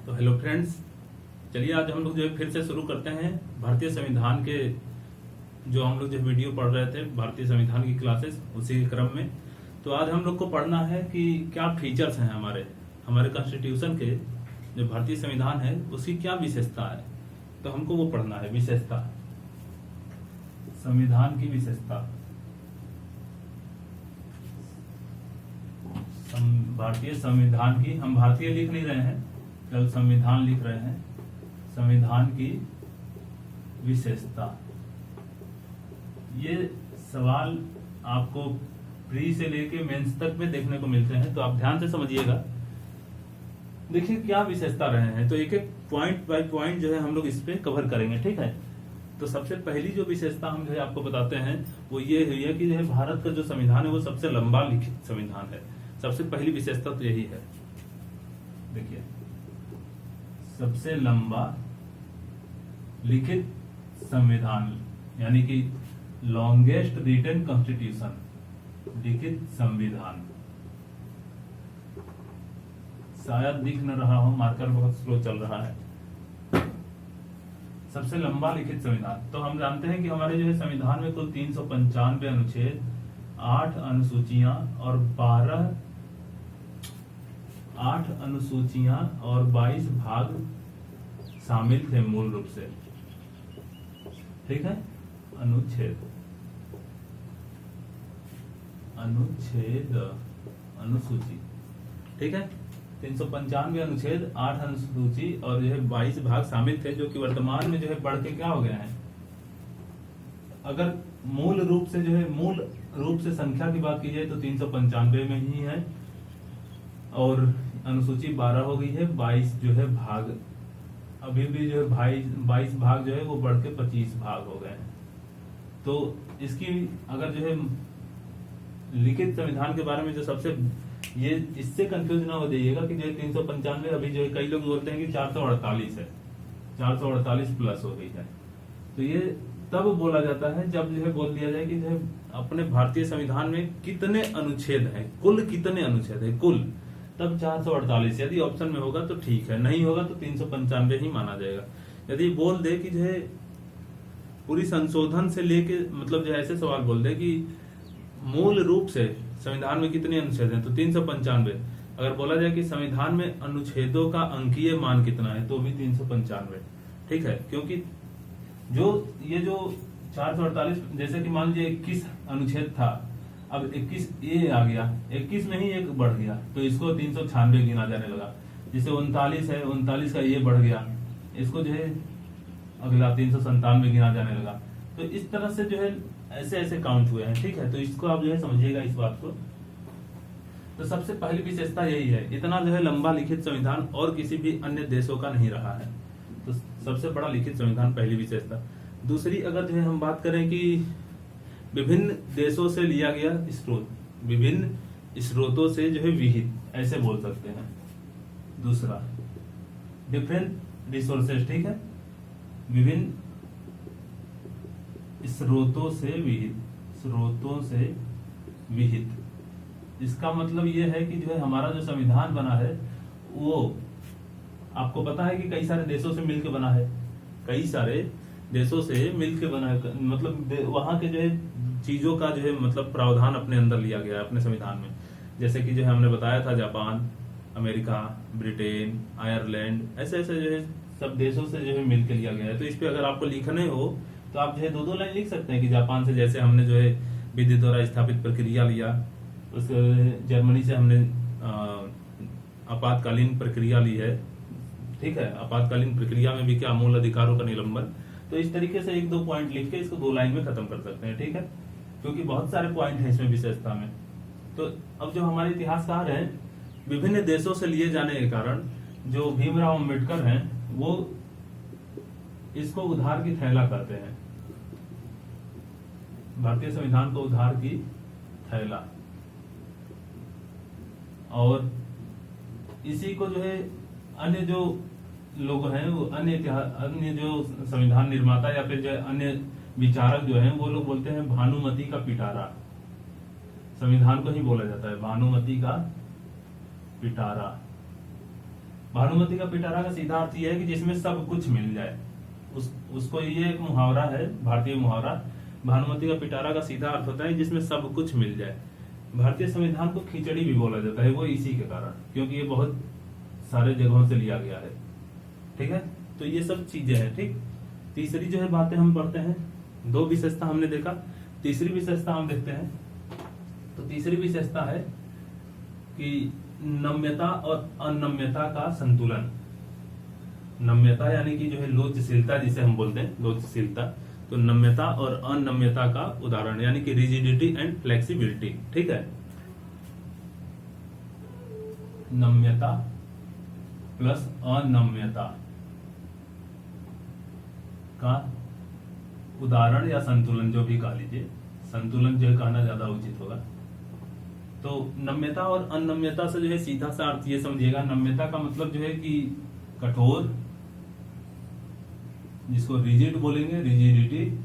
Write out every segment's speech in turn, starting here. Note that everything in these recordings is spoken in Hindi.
तो हेलो फ्रेंड्स, चलिए आज हम लोग जो है फिर से शुरू करते हैं भारतीय संविधान के जो हम लोग जो वीडियो पढ़ रहे थे भारतीय संविधान की क्लासेस, उसी के क्रम में। तो आज हम लोग को पढ़ना है कि क्या फीचर्स हैं हमारे हमारे कॉन्स्टिट्यूशन के, जो भारतीय संविधान है उसकी क्या विशेषता है। तो हमको वो पढ़ना है, विशेषता, संविधान की विशेषता। भारतीय संविधान की, हम भारतीय लिख नहीं रहे हैं, केवल संविधान लिख रहे हैं। संविधान की विशेषता, ये सवाल आपको प्री से लेके मेंस तक में देखने को मिलते हैं, तो आप ध्यान से समझिएगा। देखिए क्या विशेषता रहे हैं, तो एक एक पॉइंट बाय पॉइंट जो है हम लोग इस पे कवर करेंगे, ठीक है। तो सबसे पहली जो विशेषता हम जो है आपको बताते हैं वो ये हुई है कि जो है भारत का जो संविधान है वो सबसे लंबा लिखित संविधान है। सबसे पहली विशेषता तो यही है, देखिए, सबसे लंबा लिखित संविधान, यानी कि लॉन्गेस्ट रिटन कॉन्स्टिट्यूशन, लिखित संविधान। शायद दिख न रहा हो, मार्कर बहुत स्लो चल रहा है। सबसे लंबा लिखित संविधान, तो हम जानते हैं कि हमारे जो है संविधान में कुल 395 अनुच्छेद, 8 अनुसूचियां और 8 अनुसूचियां और 22 भाग शामिल थे मूल रूप से, ठीक है। अनुच्छेद अनुसूची, ठीक है। 395 अनुच्छेद, 8 अनुसूची और जो है 22 भाग शामिल थे, जो कि वर्तमान में जो है बढ़ के क्या हो गया है। अगर मूल रूप से संख्या की बात की जाए तो 395 में ही है, और अनुसूची 12 हो गई है, 22 जो है भाग, अभी भी जो है 22 भाग जो है वो बढ़ के 25 भाग हो गए हैं। तो इसकी अगर जो है लिखित संविधान के बारे में जो सबसे, ये इससे कंफ्यूज ना हो जाइएगा कि जो है 395 अभी जो है कई लोग बोलते हैं कि 448 है, 448 प्लस हो गई है। तो ये तब बोला जाता है जब जो है बोल दिया जाए कि जो है अपने भारतीय संविधान में कितने अनुच्छेद हैं, कुल कितने अनुच्छेद है कुल, तब 448। यदि ऑप्शन में होगा तो ठीक है, नहीं होगा तो 395 ही माना जाएगा। यदि बोल दे कि जो है पूरी संशोधन से लेके, मतलब जो ऐसे सवाल बोल दे कि मूल रूप से संविधान में कितने अनुच्छेद हैं, तो 395। अगर बोला जाए कि संविधान में अनुच्छेदों का अंकीय मान कितना है, तो भी 395, ठीक है। क्योंकि ये जो 448, जैसे कि मान लीजिए 21 अनुच्छेद था, अब 21 ए आ गया, 21 में ही एक बढ़ गया, तो इसको 396 गिना जाने लगा। जिसे 39 है, 39 का ये बढ़ गया, इसको जो है अगला 397 गिना जाने लगा। तो इस तरह से जो है ऐसे ऐसे काउंट हुए हैं, ठीक है। तो इसको आप जो है समझिएगा इस बात को। तो सबसे पहली विशेषता यही है, इतना जो है लंबा लिखित संविधान और किसी भी अन्य देशों का नहीं रहा है। तो सबसे बड़ा लिखित संविधान, पहली विशेषता। दूसरी, अगर जो है हम बात करें कि विभिन्न देशों से लिया गया स्रोत, विभिन्न स्रोतों से जो है विहित, ऐसे बोल सकते हैं। दूसरा, डिफरेंट रिसोर्सेज, ठीक है, विभिन्न स्रोतों से विहित। इसका मतलब ये है कि जो है हमारा जो संविधान बना है वो आपको पता है कि कई सारे देशों से मिलकर बना है, कई सारे देशों से मिलकर बना है, मतलब वहां के जो है चीजों का जो है मतलब प्रावधान अपने अंदर लिया गया है अपने संविधान में। जैसे कि जो है हमने बताया था, जापान, अमेरिका, ब्रिटेन, आयरलैंड, ऐसे ऐसे जो है सब देशों से जो है मिलकर लिया गया है। तो इस पे अगर आपको लिखने हो तो आप जो है 2-2 लाइन लिख सकते हैं कि जापान से जैसे हमने जो है विधि द्वारा स्थापित प्रक्रिया लिया, उस जर्मनी से हमने आपातकालीन प्रक्रिया ली है, ठीक है। आपातकालीन प्रक्रिया में भी क्या, मूल अधिकारों का निलंबन। तो इस तरीके से 1-2 पॉइंट लिख के इसको 2 लाइन में खत्म कर सकते हैं, ठीक है, क्योंकि बहुत सारे पॉइंट हैं इसमें विशेषता में। तो अब जो हमारे इतिहासकार हैं, विभिन्न देशों से लिए जाने के कारण जो भीमराव अम्बेडकर हैं वो इसको उधार की थैला कहते हैं, भारतीय संविधान को उधार की थैला। और इसी को जो है अन्य जो लोग हैं, वो अन्य जो संविधान निर्माता या फिर जो अन्य विचारक जो हैं, वो लोग बोलते हैं भानुमति का पिटारा। संविधान को ही बोला जाता है भानुमति का पिटारा। भानुमति का पिटारा का सीधा अर्थ यह है कि जिसमें सब कुछ मिल जाए। उसको ये एक मुहावरा है, भारतीय मुहावरा, भानुमति का पिटारा का सीधा अर्थ होता है जिसमें सब कुछ मिल जाए। भारतीय संविधान को खिचड़ी भी बोला जाता है, वो इसी के कारण, क्योंकि ये बहुत सारे जगहों से लिया गया है। ठीक है, तो ये सब चीजें हैं। ठीक, तीसरी जो है बातें हम पढ़ते हैं। 2 विशेषता हमने देखा, तीसरी विशेषता हम देखते हैं। तो तीसरी विशेषता है कि नम्यता और अनम्यता का संतुलन। नम्यता यानी कि जो है लोचशीलता, जिसे हम बोलते हैं लोचशीलता, तो नम्यता और अनम्यता का उदाहरण यानी कि रिजिडिटी एंड फ्लेक्सिबिलिटी। ठीक है, नम्यता प्लस अनम्यता का उदाहरण या संतुलन, जो भी कह लीजिए, संतुलन जो है कहना ज्यादा उचित होगा। तो नम्यता और अनम्यता से जो है सीधा सा अर्थ ये समझिएगा, नम्यता का मतलब जो है कि कठोर, जिसको रिजिड बोलेंगे, रिजिडिटी,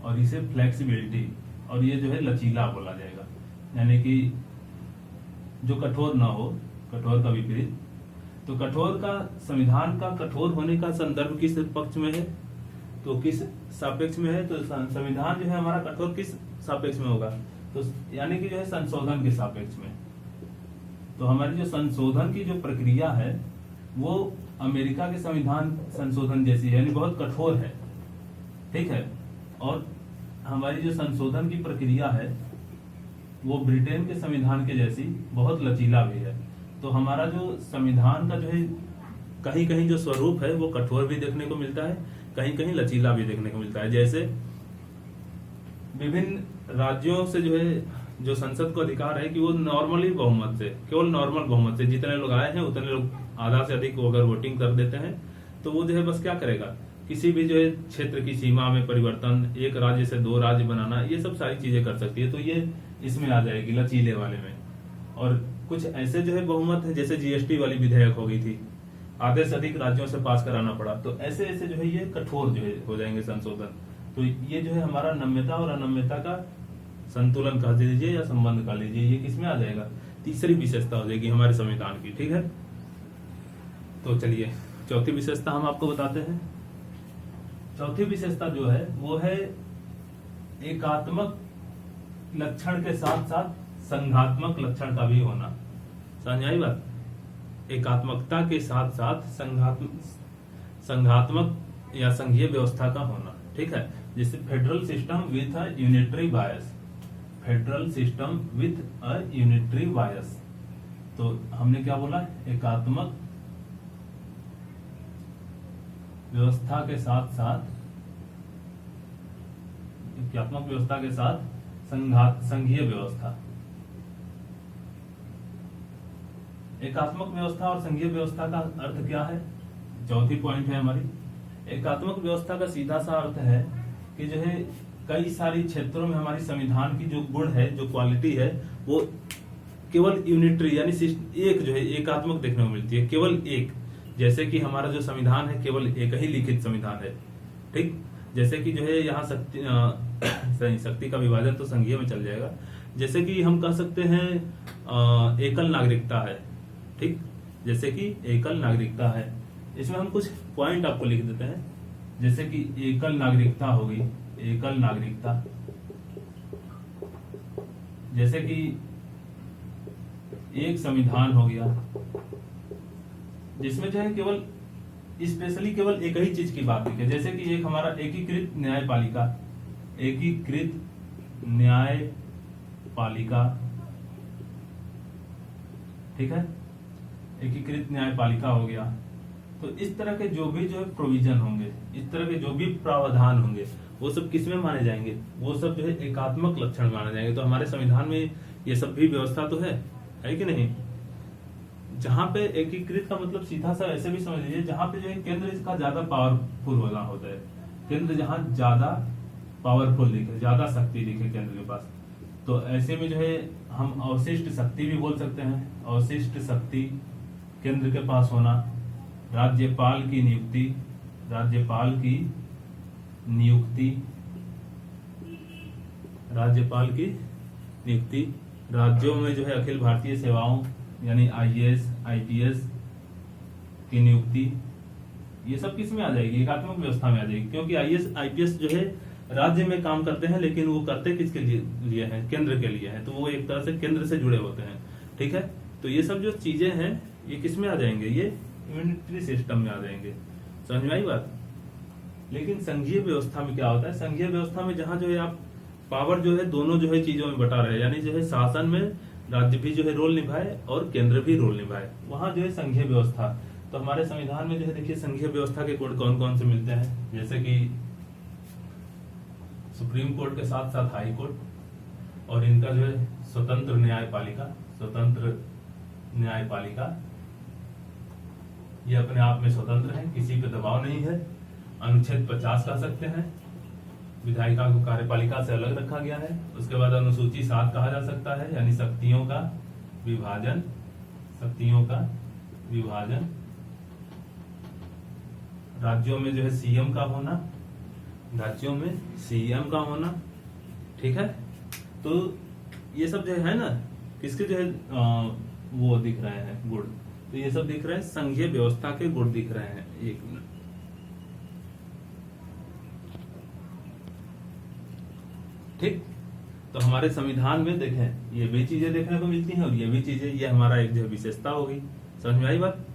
और इसे फ्लेक्सिबिलिटी, और ये जो है लचीला बोला जाएगा, यानी कि जो कठोर ना हो, कठोर का विपरीत। तो कठोर का, संविधान का कठोर होने का संदर्भ किस पक्ष में है, तो किस सापेक्ष में है, तो संविधान जो है हमारा कठोर किस सापेक्ष में होगा, तो यानी कि जो है संशोधन के सापेक्ष में। तो हमारी जो संशोधन की जो प्रक्रिया है वो अमेरिका के संविधान संशोधन जैसी है, यानी बहुत कठोर है। ठीक है, और हमारी जो संशोधन की प्रक्रिया है वो ब्रिटेन के संविधान के जैसी बहुत लचीला भी है। तो हमारा जो संविधान का जो है कहीं कहीं जो स्वरूप है वो कठोर भी देखने को मिलता है, कहीं कहीं लचीला भी देखने को मिलता है। जैसे विभिन्न राज्यों से जो है जो संसद को अधिकार है कि वो नॉर्मली बहुमत से, केवल नॉर्मल बहुमत से, जितने लोग आए हैं उतने लोग, आधा से अधिक अगर वोटिंग कर देते हैं तो वो जो है बस क्या करेगा, किसी भी जो है क्षेत्र की सीमा में परिवर्तन, एक राज्य से 2 राज्य बनाना, ये सब सारी चीजें कर सकती है। तो ये इसमें आ जाएगी लचीले वाले में। और कुछ ऐसे जो है बहुमत है, जैसे जीएसटी वाली विधेयक हो गई थी, आधे से अधिक राज्यों से पास कराना पड़ा, तो ऐसे ऐसे जो है ये कठोर जो है हो जाएंगे संशोधन। तो ये जो है हमारा नम्यता और अनम्यता का संतुलन कह दीजिए या संबंध कह लीजिए, ये किसमें आ जाएगा, तीसरी विशेषता हो जाएगी हमारे संविधान की। ठीक है, तो चलिए चौथी विशेषता हम आपको बताते हैं। चौथी विशेषता जो है वो है एकात्मक लक्षण के साथ साथ संघात्मक लक्षण का भी होना। समझ आई बात, एकात्मकता के साथ साथ संघात्मक या संघीय व्यवस्था का होना। ठीक है, जैसे federal system with a unitary bias, federal system with a unitary बायस। तो हमने क्या बोला, एकात्मक व्यवस्था के साथ साथ, एकात्मक व्यवस्था के साथ संघीय व्यवस्था। एकात्मक व्यवस्था और संघीय व्यवस्था का अर्थ क्या है, चौथी पॉइंट है हमारी। एकात्मक व्यवस्था का सीधा सा अर्थ है कि जो है कई सारी क्षेत्रों में हमारी संविधान की जो गुण है, जो क्वालिटी है, वो केवल यूनिटरी यानी एक जो है एकात्मक देखने को मिलती है, केवल एक। जैसे कि हमारा जो संविधान है केवल एक ही लिखित संविधान है। ठीक, जैसे कि जो है यहाँ शक्ति का विभाजन तो संघीय में चल जाएगा। जैसे कि हम कह सकते हैं एकल नागरिकता है। ठीक, जैसे कि एकल नागरिकता है, इसमें हम कुछ पॉइंट आपको लिख देते हैं। जैसे कि एकल नागरिकता होगी, एकल नागरिकता, जैसे कि एक संविधान हो गया जिसमें जो है केवल स्पेशली केवल एक ही चीज की बात लिखे। जैसे कि एक हमारा एकीकृत न्यायपालिका, एकीकृत न्यायपालिका, ठीक है, एकीकृत न्यायपालिका हो गया। तो इस तरह के जो भी जो है प्रोविजन होंगे, इस तरह के जो भी प्रावधान होंगे, वो सब किसमें माने जाएंगे, वो सब जो है एकात्मक लक्षण माने जाएंगे। तो हमारे संविधान में ये सब भी व्यवस्था तो है कि नहीं। जहां पे एकीकृत का मतलब सीधा सा ऐसे भी समझ लीजिए, जहां पे जो है केंद्र इसका ज्यादा पावरफुल होना होता है, केंद्र जहां ज्यादा पावरफुल दिखे, ज्यादा शक्ति दिखे केंद्र के पास, तो ऐसे में जो है हम अवशिष्ट शक्ति भी बोल सकते हैं। अवशिष्ट शक्ति केंद्र के पास होना, राज्यपाल की नियुक्ति, राज्यपाल की नियुक्ति, राज्यपाल की नियुक्ति, राज्यों में जो है अखिल भारतीय सेवाओं यानी आईएएस आईपीएस की नियुक्ति, ये सब किस में आ जाएगी, एकात्मक व्यवस्था में आ जाएगी, क्योंकि आईएएस आईपीएस जो है राज्य में काम करते हैं, लेकिन वो करते किसके लिए है, केंद्र के लिए है, तो वो एक तरह से केंद्र से जुड़े होते हैं। ठीक है, तो ये सब जो चीजें हैं ये किस में आ जाएंगे, ये यूनिटरी सिस्टम में आ जाएंगे। समझ में आई बात। लेकिन संघीय व्यवस्था में क्या होता है, संघीय व्यवस्था में जहां जो है आप पावर जो है दोनों जो है चीजों में बटा रहे हैं, यानी जो है शासन में राज्य भी जो है रोल निभाए और केंद्र भी रोल निभाए, वहां जो है संघीय व्यवस्था। तो हमारे संविधान में जो है देखिए संघीय व्यवस्था के कोड कौन कौन से मिलते हैं, जैसे कि सुप्रीम कोर्ट के साथ साथ हाई कोर्ट, और इनका जो है स्वतंत्र न्यायपालिका, स्वतंत्र न्यायपालिका ये अपने आप में स्वतंत्र है, किसी पे दबाव नहीं है। अनुच्छेद 50 कह सकते हैं, विधायिका को कार्यपालिका से अलग रखा गया है। उसके बाद अनुसूची 7 कहा जा सकता है, यानी शक्तियों का विभाजन, शक्तियों का विभाजन। राज्यों में जो है सीएम का होना, राज्यों में सीएम का होना। ठीक है, तो ये सब जो है ना किसके जो है वो दिख रहे हैं गुण, तो ये सब दिख रहे हैं संघीय व्यवस्था के गुण दिख रहे हैं। एक मिनट, ठीक, तो हमारे संविधान में देखें ये भी चीजें देखने को मिलती हैं और ये भी चीजें, ये हमारा एक जो है विशेषता होगी। समझ में आई बात।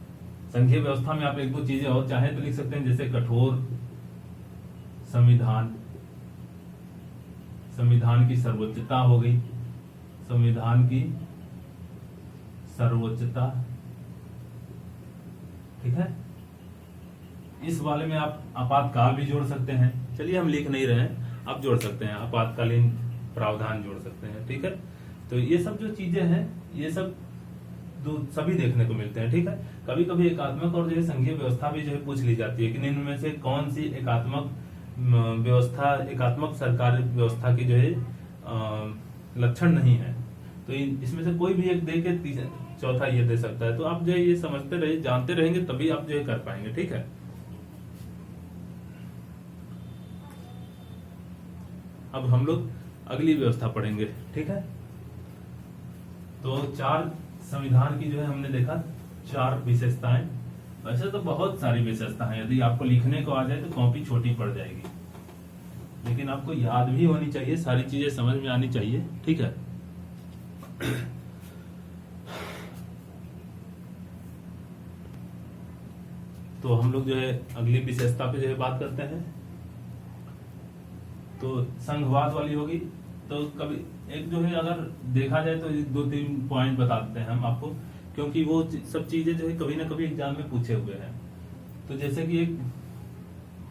संघीय व्यवस्था में आप एक दो चीजें और चाहे तो लिख सकते हैं, जैसे कठोर संविधान, संविधान की सर्वोच्चता हो गई, संविधान की सर्वोच्चता। ठीक है, इस वाले में आप आपातकाल भी जोड़ सकते हैं। चलिए हम लिख नहीं रहे हैं, आप जोड़ सकते हैं, आपातकालीन प्रावधान जोड़ सकते हैं। ठीक है, तो ये सब जो चीजें हैं ये सब सभी देखने को मिलते हैं। ठीक है, कभी कभी एकात्मक और जो है संघीय व्यवस्था भी जो है पूछ ली जाती है कि इनमें से कौन सी एकात्मक व्यवस्था, एकात्मक सरकार व्यवस्था की जो है लक्षण नहीं है, तो इसमें से कोई भी एक दे के चौथा ये दे सकता है। तो आप जो है ये समझते रहे, जानते रहेंगे, तभी आप जो है कर पाएंगे। ठीक है, अब हम लोग अगली व्यवस्था पढ़ेंगे। ठीक है, तो 4 संविधान की जो है हमने देखा 4 विशेषताएं। वैसे तो बहुत सारी विशेषता है, यदि आपको लिखने को आ जाए तो कॉपी छोटी पड़ जाएगी, लेकिन आपको याद भी होनी चाहिए, सारी चीजें समझ में आनी चाहिए। ठीक है, तो हम लोग जो है अगली विशेषता पे जो है बात करते हैं। तो संघवाद वाली होगी, तो कभी एक जो है अगर देखा जाए तो 2-3 पॉइंट बता देते हैं हम आपको, क्योंकि वो सब चीजें जो है कभी ना कभी एग्जाम में पूछे हुए हैं। तो जैसे कि एक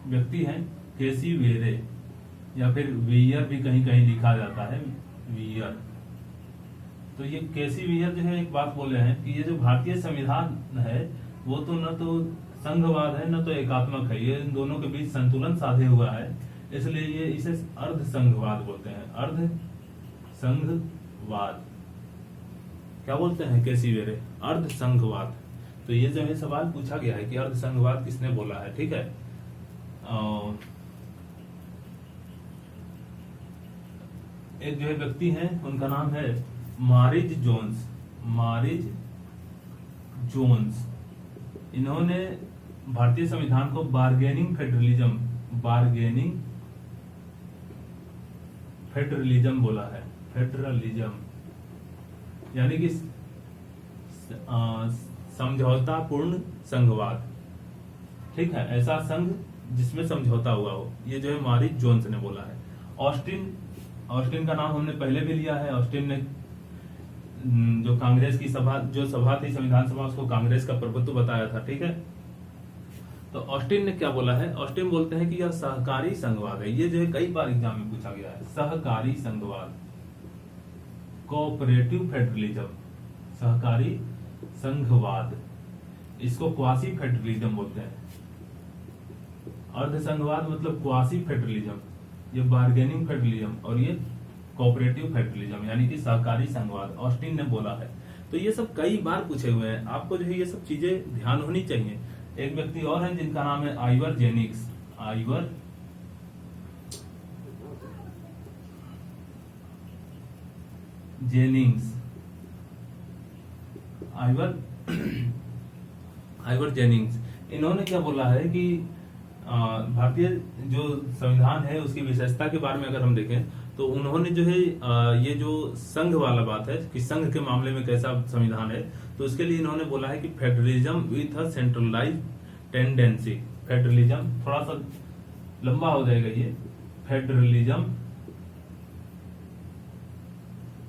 व्यक्ति है केसी वेरे, या फिर वीयर भी कहीं कहीं लिखा जाता है, वीयर। तो ये केसी वीयर जो है एक बात बोले हैं कि ये जो भारतीय संविधान है वो तो न तो संघवाद है न तो एकात्मक है, ये इन दोनों के बीच संतुलन साधे हुआ है, इसलिए ये इसे अर्ध संघवाद बोलते हैं। अर्ध संघवाद क्या बोलते हैं केसी वेरे, अर्ध संघवाद। तो ये जो है सवाल पूछा गया है कि अर्ध संघवाद किसने बोला है। ठीक है, एक जो है व्यक्ति है उनका नाम है मारिज जोन्स, मारिज जोन्स। इन्होंने भारतीय संविधान को बार्गेनिंग फेडरलिज्म, बार्गेनिंग फेडरलिज्म बोला है, फेडरलिज्म यानी कि समझौतापूर्ण संघवाद। ठीक है, ऐसा संघ जिसमें समझौता हुआ हो, ये जो है मारिस जोन्स ने बोला है। ऑस्टिन, ऑस्टिन का नाम हमने पहले भी लिया है। ऑस्टिन ने जो कांग्रेस की सभा, जो सभा थी संविधान सभा, उसको कांग्रेस का प्रभुत्व बताया था। ठीक है, तो ऑस्टिन ने क्या बोला है, ऑस्टिन बोलते हैं कि यह सहकारी संघवाद है। ये जो है कई बार एग्जाम में पूछा गया है, सहकारी संघवाद, कोऑपरेटिव फेडरलिज्म, सहकारी संघवाद, इसको क्वासी फेडरलिज्म बोलते हैं। अर्ध संघवाद मतलब क्वासी फेडरलिज्म, ये बार्गेनिंग फेडरलिज्म, और ये कोऑपरेटिव फेडरलिज्म यानी कि सहकारी संघवाद, ऑस्टिन ने बोला है। तो ये सब कई बार पूछे हुए हैं, आपको जो है ये सब चीजें ध्यान होनी चाहिए। एक व्यक्ति और है जिनका नाम है Ivor Jenix, Ivor Jennings, Ivor Ivor Jennings, इन्होंने क्या बोला है कि भारतीय जो संविधान है उसकी विशेषता के बारे में अगर हम देखें तो उन्होंने जो है ये जो संघ वाला बात है कि संघ के मामले में कैसा संविधान है, तो उसके लिए इन्होंने बोला है कि federalism with a centralised tendency. Federalism थोड़ा सा लंबा हो जाएगा ये, federalism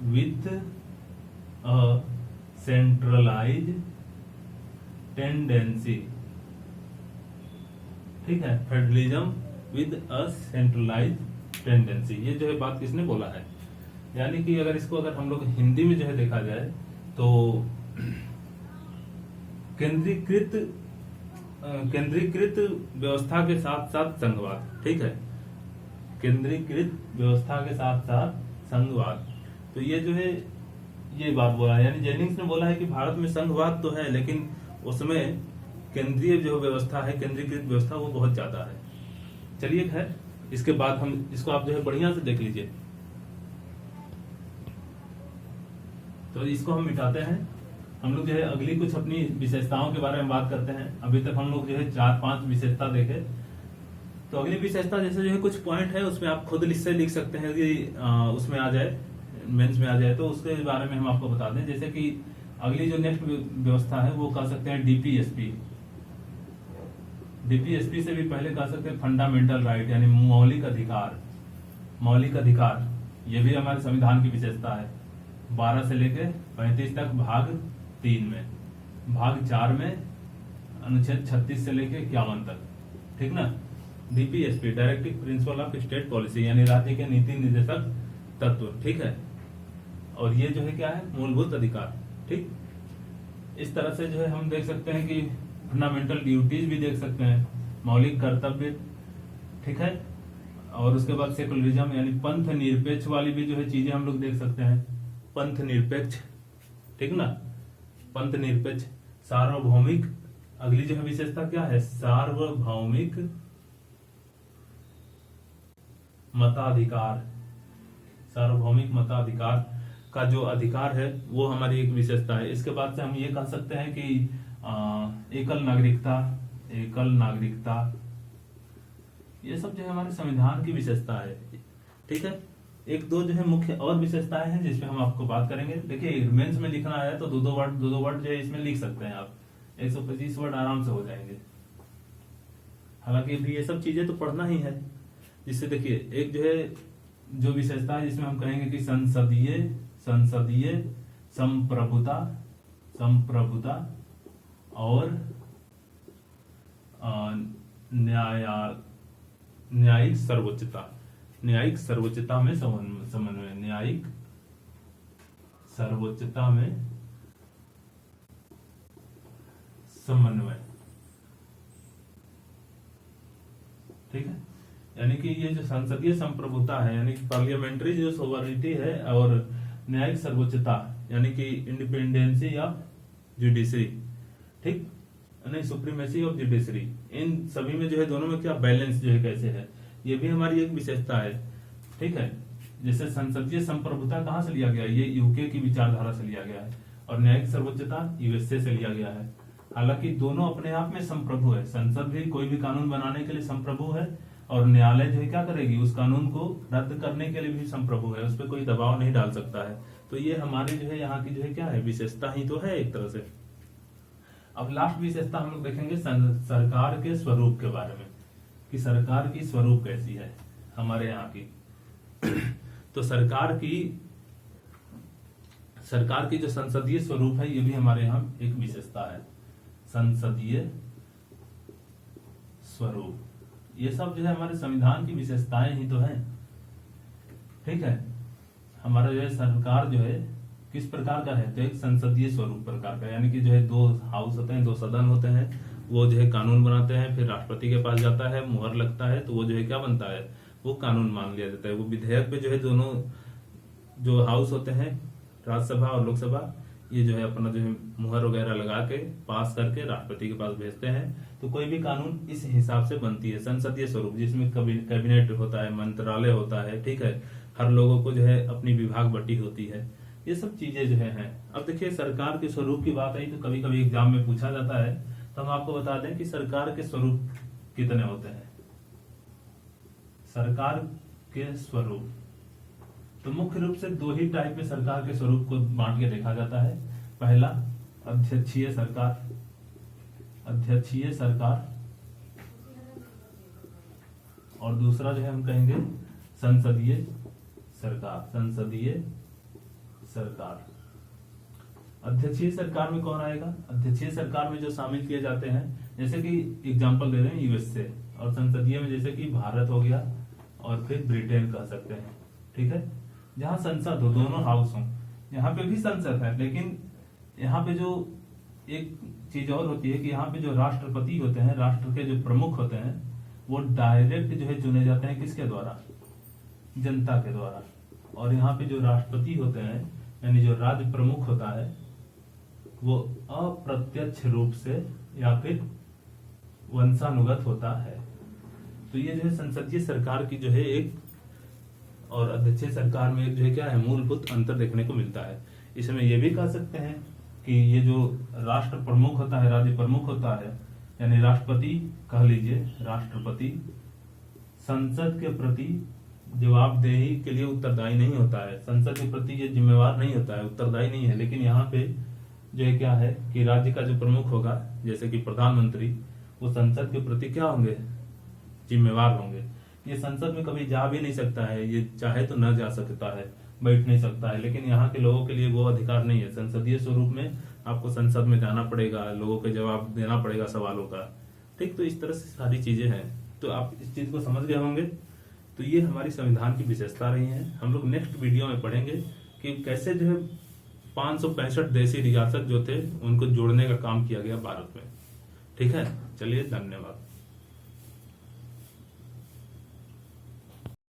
with a centralised tendency, ठीक है, federalism with a centralised tendency, ये जो है बात किसने बोला है। यानी कि अगर इसको अगर हम लोग हिंदी में जो है देखा जाए तो केंद्रीकृत व्यवस्था के साथ साथ संघवाद, ठीक है, केंद्रीकृत व्यवस्था के साथ साथ संघवाद, तो ये जो है ये बात बोला है। यानी जेनिंग्स ने बोला है कि भारत में संघवाद तो है लेकिन उसमें केंद्रीय जो व्यवस्था है, केंद्रीकृत व्यवस्था वो बहुत ज्यादा है। चलिए खैर, इसके बाद हम इसको आप जो है बढ़िया से देख लीजिए। तो इसको हम मिटाते हैं, हम लोग जो है अगली कुछ अपनी विशेषताओं के बारे में बात करते हैं। अभी तक हम लोग जो है 4-5 विशेषता देखे, तो अगली विशेषता जैसे जो है कुछ पॉइंट है उसमें आप खुद इससे लिख सकते हैं कि उसमें आ जाए, मेंस में आ जाए, तो उसके बारे में हम आपको बता दें। जैसे कि अगली जो नेक्स्ट व्यवस्था है वो कह सकते हैं डीपीएसपी। डीपीएसपी से भी पहले कह सकते हैं फंडामेंटल राइट, यानी मौलिक अधिकार। मौलिक अधिकार ये भी हमारे संविधान की विशेषता है। 12 से लेकर 35 तक भाग 3 में, भाग 4 में अनुच्छेद 36 से लेकर 51 तक, ठीक ना। DPSP directive principle of state policy, यानी राज्य के नीति निर्देशक तत्व, ठीक है। और ये जो है क्या है, मूलभूत अधिकार, ठीक। इस तरह से जो है हम देख सकते हैं कि फंडामेंटल ड्यूटीज भी देख सकते हैं, मौलिक कर्तव्य, ठीक है। और उसके बाद सेकुलरिज्म यानी पंथ निरपेक्ष वाली भी जो है चीजें हम लोग देख सकते हैं। पंथ निरपेक्ष, ठीक ना, पंथ निरपेक्ष। सार्वभौमिक, अगली जो है विशेषता क्या है, सार्वभौमिक मताधिकार। सार्वभौमिक मताधिकार का जो अधिकार है वो हमारी एक विशेषता है। इसके बाद से हम ये कह सकते हैं कि एकल नागरिकता, एकल नागरिकता, ये सब जो है हमारे संविधान की विशेषता है, ठीक है। एक दो जो है मुख्य और विशेषताएं हैं जिसपे हम आपको बात करेंगे। देखिए मेंस में लिखना है तो दो दो वर्ड जो है इसमें लिख सकते हैं आप, 125 वर्ड आराम से हो जाएंगे। हालांकि भी ये सब चीजें तो पढ़ना ही है। जिससे देखिए एक जो है जो विशेषता है जिसमें हम कहेंगे कि संसदीय संप्रभुता और न्यायिक सर्वोच्चता में समन्वय, न्यायिक सर्वोच्चता में समन्वय, ठीक है। यानी कि ये जो संसदीय संप्रभुता है यानी पार्लियामेंट्री जो सोवरेनिटी है, और न्यायिक सर्वोच्चता यानी कि इंडिपेंडेंसी ऑफ जुडिशरी, ठीक, नहीं सुप्रीमेसी ऑफ जुडिशरी, इन सभी में जो है दोनों में क्या बैलेंस जो है कैसे है, ये भी हमारी एक विशेषता है, ठीक है। जैसे संसदीय संप्रभुता कहाँ से लिया गया, ये यूके की विचारधारा से लिया गया है, और न्यायिक सर्वोच्चता यूएसए से लिया गया है। हालांकि दोनों अपने आप में संप्रभु है, संसद भी कोई भी कानून बनाने के लिए संप्रभु है, और न्यायालय जो है क्या करेगी, उस कानून को रद्द करने के लिए भी संप्रभु है, उस पर कोई दबाव नहीं डाल सकता है। तो ये हमारी जो है यहाँ की जो है क्या है, विशेषता ही तो है एक तरह से। अब लास्ट विशेषता हम लोग देखेंगे सरकार के स्वरूप के बारे में, कि सरकार की स्वरूप कैसी है हमारे यहाँ की। तो सरकार की जो संसदीय स्वरूप है ये भी हमारे यहाँ एक विशेषता है, संसदीय स्वरूप। ये सब जो है हमारे संविधान की विशेषताएं ही तो हैं, ठीक है। हमारा जो है सरकार जो है किस प्रकार का है, तो एक संसदीय स्वरूप प्रकार का, यानी कि जो है 2 हाउस होते हैं, 2 सदन होते हैं, वो जो है कानून बनाते हैं, फिर राष्ट्रपति के पास जाता है, मुहर लगता है, तो वो जो है क्या बनता है, वो कानून मान लिया जाता है। वो विधेयक पे जो है दोनों जो हाउस होते हैं, राज्यसभा और लोकसभा, ये जो है अपना जो है मुहर वगैरह लगा के पास करके राष्ट्रपति के पास भेजते हैं, तो कोई भी कानून इस हिसाब से बनती है। संसदीय स्वरूप जिसमें कैबिनेट होता है, मंत्रालय होता है, ठीक है, हर लोगों को जो है अपनी विभाग बटी होती है, ये सब चीजें जो है। अब देखिए सरकार के स्वरूप की बात आई तो कभी कभी एग्जाम में पूछा जाता है, तो हम आपको बता दें कि सरकार के स्वरूप कितने होते हैं। सरकार के स्वरूप तो मुख्य रूप से दो ही टाइप में सरकार के स्वरूप को बांट के देखा जाता है। पहला अध्यक्षीय सरकार, अध्यक्षीय सरकार, और दूसरा जो है हम कहेंगे संसदीय सरकार, संसदीय सरकार। अध्यक्षीय सरकार में कौन आएगा? अध्यक्षीय सरकार में जो शामिल किए जाते हैं, जैसे कि एग्जांपल दे रहे हैं यूएसए, और संसदीय में जैसे कि भारत हो गया और फिर ब्रिटेन कह सकते हैं, ठीक है। जहां संसद हो, दोनों हाउस हो, यहाँ पे भी संसद है, लेकिन यहाँ पे जो एक चीज और होती है कि यहाँ पे जो राष्ट्रपति होते हैं, राष्ट्र के जो प्रमुख होते हैं, वो डायरेक्ट जो है चुने जाते हैं किसके द्वारा? जनता के द्वारा। और यहाँ पे जो राष्ट्रपति होते हैं, यानी जो राज्य प्रमुख होता है, वो अप्रत्यक्ष रूप से या फिर वंशानुगत होता है। तो ये जो है संसदीय सरकार की जो है एक और अध्यक्षीय सरकार में जो है क्या है, मूलभूत अंतर देखने को मिलता है। इसमें ये भी कह सकते हैं कि ये जो राष्ट्र प्रमुख होता है, राज्य प्रमुख होता है, यानी राष्ट्रपति कह लीजिए, राष्ट्रपति संसद के प्रति जवाबदेही के लिए उत्तरदायी नहीं होता है, संसद के प्रति ये जिम्मेवार नहीं होता है, उत्तरदायी नहीं है। लेकिन यहाँ पे जो है क्या है कि राज्य का जो प्रमुख होगा, जैसे कि प्रधानमंत्री, वो संसद के प्रति क्या होंगे? जिम्मेवार होंगे। ये संसद में कभी जा भी नहीं सकता है, ये चाहे तो न जा सकता है, बैठ नहीं सकता है, लेकिन यहाँ के लोगों के लिए वो अधिकार नहीं है। संसदीय स्वरूप में आपको संसद में जाना पड़ेगा, लोगों के जवाब देना पड़ेगा सवालों का, ठीक। तो इस तरह से सारी चीजें हैं, तो आप इस चीज को समझ गए होंगे। तो ये हमारी संविधान की विशेषता रही है। हम लोग नेक्स्ट वीडियो में पढ़ेंगे कि कैसे जो है 565 देशी रियासत जो थे उनको जोड़ने का काम किया गया भारत में, ठीक है। चलिए, धन्यवाद।